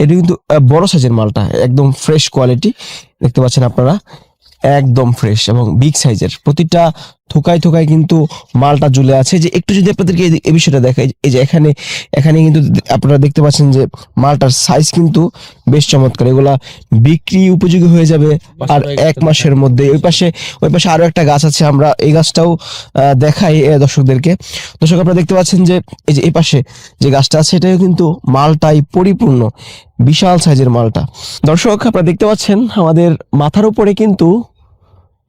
এটা কিন্তু বড় সাইজের মালটা, একদম ফ্রেশ কোয়ালিটি দেখতে পাচ্ছেন আপনারা, একদম ফ্রেশ এবং বিগ সাইজের। প্রতিটা থোকায় থোকায় কিন্তু মালটা ঝুলে আছে। যে একটু যদি আপনাদেরকে এই বিষয়টা দেখাই, এই যে এখানে এখানে কিন্তু আপনারা দেখতে পাচ্ছেন যে মালটার সাইজ কিন্তু বেশ চমৎকার। এগুলা বিক্রি উপযোগী হয়ে যাবে আর 1 মাসের মধ্যে। ওই পাশে আরো একটা গাছ আছে, আমরা এই গাছটাও দেখাই দর্শকদেরকে। দর্শক আপনারা দেখতে পাচ্ছেন যে এই যে এই পাশে যে গাছটা আছে, এটাও কিন্তু মালটাই পরিপূর্ণ, বিশাল সাইজের মালটা। দর্শক আপনারা দেখতে পাচ্ছেন আমাদের মাথার উপরে কিন্তু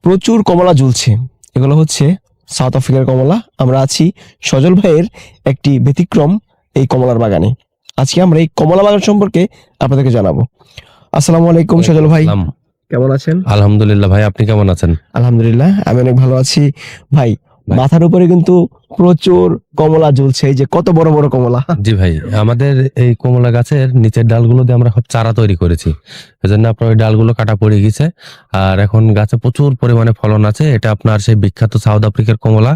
প্রচুর কমলা ঝুলছে। এগুলো হচ্ছে সাউথ আফ্রিকার কমলা। আমরা আছি সজল ভাইয়ের একটি ব্যতিক্রম এই কমলার বাগানে। আজকে আমরা এই কমলা বাগান সম্পর্কে আপনাদেরকে জানাবো। আসসালামু আলাইকুম সজল ভাই, কেমন আছেন? আলহামদুলিল্লাহ ভাই, আপনি কেমন আছেন? আলহামদুলিল্লাহ, আমি অনেক ভালো আছি। ভাই, মাথার উপরে কিন্তু প্রচুর কমলা ঝুলছে, এই যে কত বড় বড় কমলা। জি ভাই, আমাদের এই কমলা গাছের নিচের ডালগুলো দিয়ে আমরা চারা তৈরি করেছি, এজন্য আপনার ওই ডালগুলো কাটা পড়ে গেছে। আর এখন গাছে প্রচুর পরিমাণে ফলন আছে। এটা আপনার সেই বিখ্যাত সাউথ আফ্রিকার কমলা।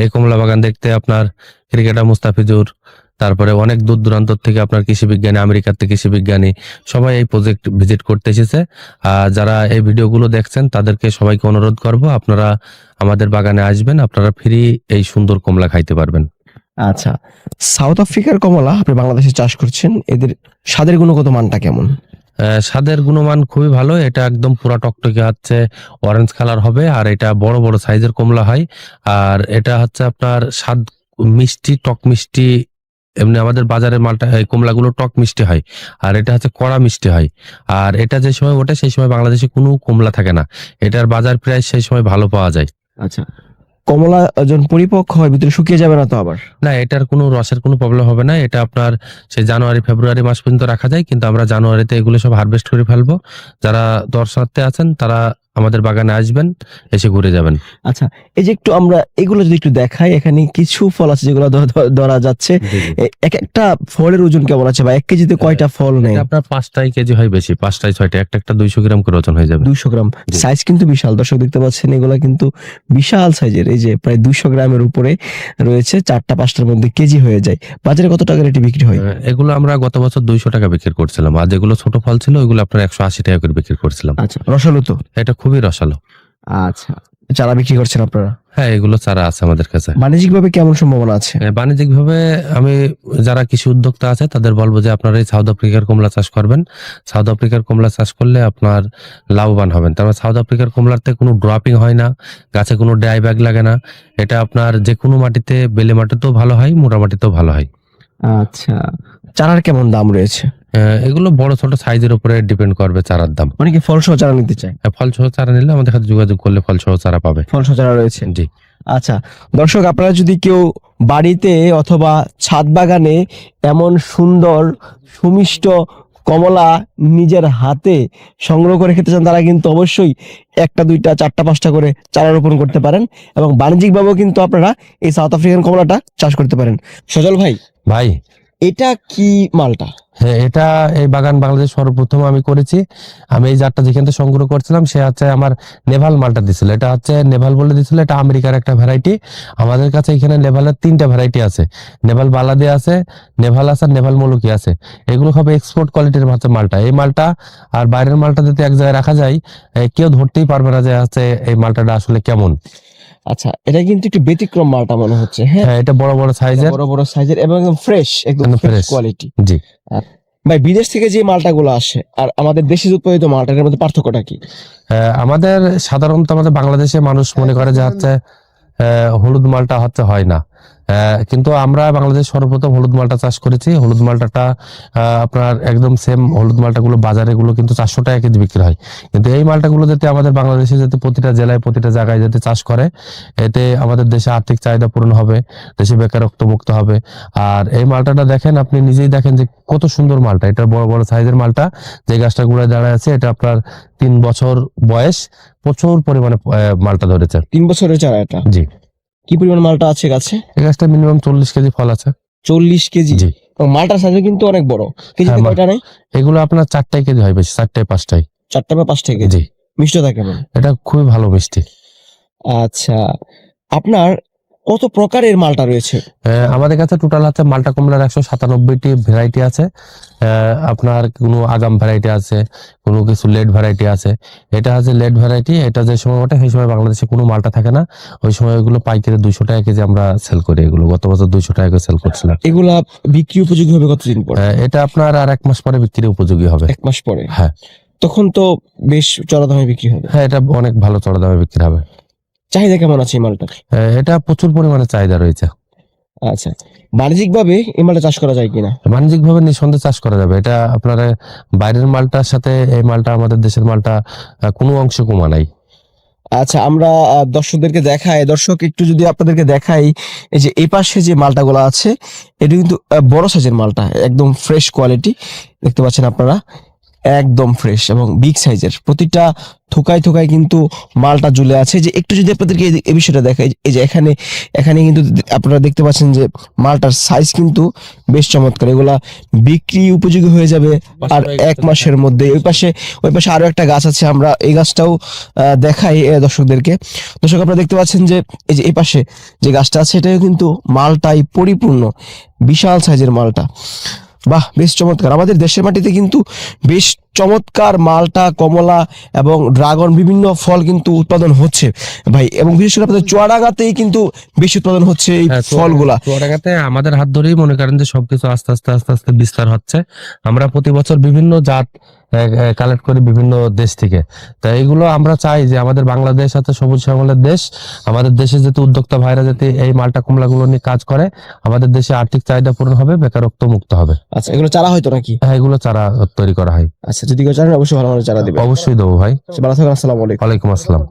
এই কমলা বাগান দেখতে আপনার ক্রিকেটার মুস্তাফিজুর, তারপরে অনেক দূর দূরান্ত থেকে আপনার কৃষি বিজ্ঞানী, আমেরিকার থেকে কৃষি বিজ্ঞানী সবাই এই প্রজেক্ট ভিজিট করতে এসেছে। আর যারা এই ভিডিওগুলো দেখছেন তাদেরকে সবাইকে অনুরোধ করব, আপনারা আমাদের বাগানে আসবেন, আপনারা ফ্রি এই সুন্দর কমলা খাইতে পারবেন। আচ্ছা, সাউথ আফ্রিকার কমলা আপনি বাংলাদেশে চাষ করছেন, এদের স্বাদের গুণগত মানটা কেমন? স্বাদের গুণমান খুবই ভালো। এটা একদম পুরা টকটকে হচ্ছে অরেঞ্জ কালার হবে, আর এটা বড় বড় সাইজের কমলা হয়। আর এটা হচ্ছে আপনার স্বাদ মিষ্টি, টক মিষ্টি। এমনি আমাদের বাজারের মালটা এই কমলাগুলো টক মিষ্টি হয়, আর এটা হচ্ছে কড়া মিষ্টি হয়। আর এটা যে সময় ওঠে সেই সময় বাংলাদেশে কোনো কমলা থাকে না, এটার বাজার প্রাইস সেই সময় ভালো পাওয়া যায়। আচ্ছা, কমলা যখন পরিপক্ক হয় ভিতরে শুকিয়ে যাবে না তো আবার? না, এটার কোনো রসের কোনো প্রবলেম হবে না। এটা আপনার সেই জানুয়ারি ফেব্রুয়ারি মাস পর্যন্ত রাখা যায়, কিন্তু আমরা জানুয়ারিতে এগুলো সব হারভেস্ট করে ফেলবো। যারা দর্শনার্থী আছেন তারা আমাদের বাগানে আসবেন, এসে ঘুরে যাবেন। আচ্ছা, এই যে একটু আমরা এগুলো যদি একটু দেখাই, এখানে কিছু ফল আছে যেগুলো ধরা যাচ্ছে। এক একটা ফলের ওজন কেমন আছে বা 1 কেজিতে কয়টা ফল নেই? আপনার 5টাই কেজি হয়, বেশি 5টাই 6টা, একটা 200 গ্রাম করে ওজন হয়ে যাবে। 200 গ্রাম সাইজ কিন্তু বিশাল। দর্শক দেখতে পাচ্ছেন এগুলা কিন্তু বিশাল সাইজের, এই যে প্রায় 200 গ্রামের উপরে রয়েছে, 4টা 5টার মধ্যে কেজি হয়ে যায়। বাজারে কত টাকা রেটে বিক্রি হয়? এগুলো আমরা গত বছর 200 টাকা বিক্রি করছিলাম, আর যেগুলো ছোট ফল ছিল ওইগুলো আপনার 180 টাকা করে বিক্রি করছিলাম। আচ্ছা, রসালো তো? এটা খুবই রসালো। আচ্ছা, চারা বিক্রি করছেন আপনারা? হ্যাঁ, এগুলো চারা আছে আমাদের কাছে। বাণিজ্যিক ভাবে কেমন সম্ভাবনা আছে? বাণিজ্যিক ভাবে আমি যারা কৃষি উদ্যোক্তা আছে তাদের বলবো যে আপনারা এই সাউথ আফ্রিকার কমলা চাষ করবেন। সাউথ আফ্রিকার কমলা চাষ করলে আপনার লাভবান হবেন। তারপর সাউথ আফ্রিকার কমলাতে কোনো ড্রপিং হয় না, গাছে কোনো ডাই ব্যাগ লাগে না। এটা আপনার যে কোনো মাটিতে, বেলে মাটিতেও ভালো হয়, মোটা মাটিতেও ভালো হয়। আচ্ছা, চারার কেমন দাম রয়েছে? এগুলো বড় ছোট সাইজের উপরে ডিপেন্ড করবে চারার দাম। অনেকে ফল সহ চারা নিতে চায়। ফল সহ চারা নিলে আমাদের সাথে যোগাযোগ করলে ফল সহ চারা পাবে। ফল সহ চারা রয়েছে? জি। আচ্ছা দর্শক, আপনারা যদি কেউ বাড়িতে অথবা ছাদ বাগানে এমন সুন্দর সুমিষ্ট কমলা নিজের হাতে সংগ্রহ করে খেতে চান, তারা কিন্তু অবশ্যই 1টা 2টা 4টা 5টা করে চারা রোপণ করতে পারেন এবং বাণিজ্যিকভাবেও কিন্তু আপনারা এই সাউথ আফ্রিকান কমলাটা চাষ করতে পারেন। সজল ভাই, ভাই এটা কি মালটা? হ্যাঁ, এটা এই বাগান বাংলাদেশ সর্বপ্রথম আমি করেছি। আমি এই জাতটা যেখান থেকে সংগ্রহ করছিলাম সে হচ্ছে আমার নেভাল মালটা দিছিল। এটা হচ্ছে নেভাল বলে দিছিল, এটা আমেরিকার একটা ভ্যারাইটি। আমাদের কাছে এখানে নেভালের 3টা ভ্যারাইটি আছে, নেভাল বালাদে আছে, নেভাল আছে, আর নেভাল মুলুকি আছে। এগুলো হবে এক্সপোর্ট কোয়ালিটির মালটা। এই মালটা আর বাইরের মালটা যদি এক জায়গায় রাখা যায়, কেউ ধরতেই পারবে না যে হচ্ছে এই মালটাটা আসলে কেমন। আচ্ছা, এটা কিন্তু একটু ব্যতিক্রম মালটা মনে হচ্ছে। হ্যাঁ, এটা বড় বড় সাইজের এবং ফ্রেশ, একদম ফ্রেশ কোয়ালিটি। জি ভাই, বিদেশ থেকে যে মালটা গুলো আসে আর আমাদের দেশে উৎপাদিত মালটার মধ্যে পার্থক্যটা কি? আমাদের সাধারণত আমাদের বাংলাদেশে মানুষ মনে করে যে হচ্ছে হলুদ মালটা হচ্ছে হয় না, কিন্তু আমরা বাংলাদেশ সর্বপ্রথম হলুদ মালটা চাষ করেছি। হলুদ মালটাটা আপনার একদম সেম হলুদ মালটাগুলো বাজারে গুলো কিন্তু 400 টাকা কেজি বিক্রি হয়, কিন্তু এই মালটাগুলো যাতে আমাদের বাংলাদেশে যাতে প্রতিটা জেলায় প্রতিটা জায়গায় যাতে চাষ করে, এতে আমাদের দেশে আর্থিক চাহিদা পূরণ হবে, দেশে বেকারত্ব মুক্ত হবে। আর এই মালটাটা দেখেন, আপনি নিজেই দেখেন যে কত সুন্দর মালটা। এটা বড় বড় সাইজের মালটা, যে গাছটা গুড়ায় দাঁড়ায় আছে এটা আপনার 3 বছর বয়স, প্রচুর পরিমাণে মালটা ধরেছে। 3 বছরের চারা এটা? জি। কি পরিমাণ মালটা আছে গাছে? এই গাছটা মিনিমাম 40 কেজি ফল আছে। 40 কেজি? জি। মালটার সাইজ কিন্তু অনেক বড়। কেজিতে কয়টা নেই? এগুলো আপনার 4টাই কেজি হয়, বেশি 4টায় 5টাই। 4টা বা 5টা কেজি? জি। মিষ্টতা কেমন? এটা খুবই ভালো মিষ্টি। আচ্ছা, আপনার কত প্রকারের মালটা রয়েছে? আমাদের কাছে টোটাল হচ্ছে মালটা কমলার 197টি ভ্যারাইটি আছে। আপনার কোনো আগাম ভ্যারাইটি আছে, কোনো কিছু লেট ভ্যারাইটি আছে। এটা হচ্ছে লেট ভ্যারাইটি, এটা যে সময় ওঠে সেই সময় বাংলাদেশে কোনো মালটা থাকে না। ওই সময় ওইগুলো পাইকারি 200 টাকা কেজি আমরা সেল করি। এগুলো গত বছর 200 টাকা করে সেল করছিলাম। এগুলা বিক্রি উপযোগী হবে কতদিন পর? এটা আপনার আর 1 মাস পরে বিক্রির উপযোগী হবে। 1 মাস পরে? হ্যাঁ। তখন তো বেশ চড়া দামে বিক্রি হবে। হ্যাঁ, এটা অনেক ভালো চড়া দামে বিক্রি হবে। চাহিদা কেমন আছে এই মালটার? এটা প্রচুর পরিমাণে চাহিদা রয়েছে। আচ্ছা, বাণিজ্যিকভাবে এই মালটা চাষ করা যায় কিনা? বাণিজ্যিকভাবে নিঃসন্দেহে চাষ করা যাবে। এটা আপনার বাইরের মালটার সাথে এই মালটা, আমাদের দেশের মালটা কোনো অংশ কমা নাই। আচ্ছা, আমরা দর্শকদেরকে দেখাই, দর্শক একটু যদি আপনাদেরকে দেখাই, এই যে এই পাশে যে মালটাগুলো আছে এটা কিন্তু বড় সাইজের মালটা, একদম ফ্রেশ কোয়ালিটি দেখতে পাচ্ছেন আপনারা, একদম ফ্রেশ এবং বিগ সাইজের। প্রতিটা থোকায় থোকায় কিন্তু মালটা ঝুলে আছে। যে একটু যদি আপনাদেরকে এই বিষয়টা দেখাই, এই যে এখানে এখানে কিন্তু আপনারা দেখতে পাচ্ছেন যে মালটার সাইজ কিন্তু বেশ চমৎকার। এগুলা বিক্রি উপযোগী হয়ে যাবে আর 1 মাসের মধ্যে। ওই পাশে আরো একটা গাছ আছে, আমরা এই গাছটাও দেখাই দর্শকদেরকে। দর্শক আপনারা দেখতে পাচ্ছেন যে এই যে এই পাশে যে গাছটা আছে এটাও কিন্তু মালটাই পরিপূর্ণ, বিশাল সাইজের মালটা। বাহ, বেশ চমৎকার। আমাদের দেশের মাটিতে কিন্তু বেশ চমৎকার মালটা, কমলা এবং ড্রাগন বিভিন্ন ফল কিন্তু উৎপাদন হচ্ছে ভাই, এবং বিশেষ করে আপনাদের চুয়াডাঙ্গাতেই কিন্তু বেশি উৎপাদন হচ্ছে এই ফলগুলা। চুয়াডাঙ্গাতে আমাদের হাত ধরেই মনে করেন যে সবকিছু আস্তে আস্তে আস্তে আস্তে বিস্তার হচ্ছে। আমরা প্রতি বছর বিভিন্ন জাত কালেক্ট করি বিভিন্ন দেশ থেকে। তা এইগুলো আমরা চাই যে আমাদের বাংলাদেশ আছে সবুজ শ্যামলের দেশ, আমাদের দেশে যাতে উদ্যোক্তা ভাইরা যাতে এই মালটা কমলাগুলো নিয়ে কাজ করে, আমাদের দেশে আর্থিক চাহিদা পূরণ হবে, বেকারত্ব মুক্ত হবে। আচ্ছা, এগুলো চারা হয়তো নাকি? হ্যাঁ, এগুলো চারা তৈরি করা হয়। আচ্ছা, যদি কেউ চান অবশ্যই ভালো ভালো চারা দিবে। অবশ্যই দেবো ভাই। ভালো থাকুন, আসসালামু আলাইকুম। ওয়ালাইকুম আসসালাম।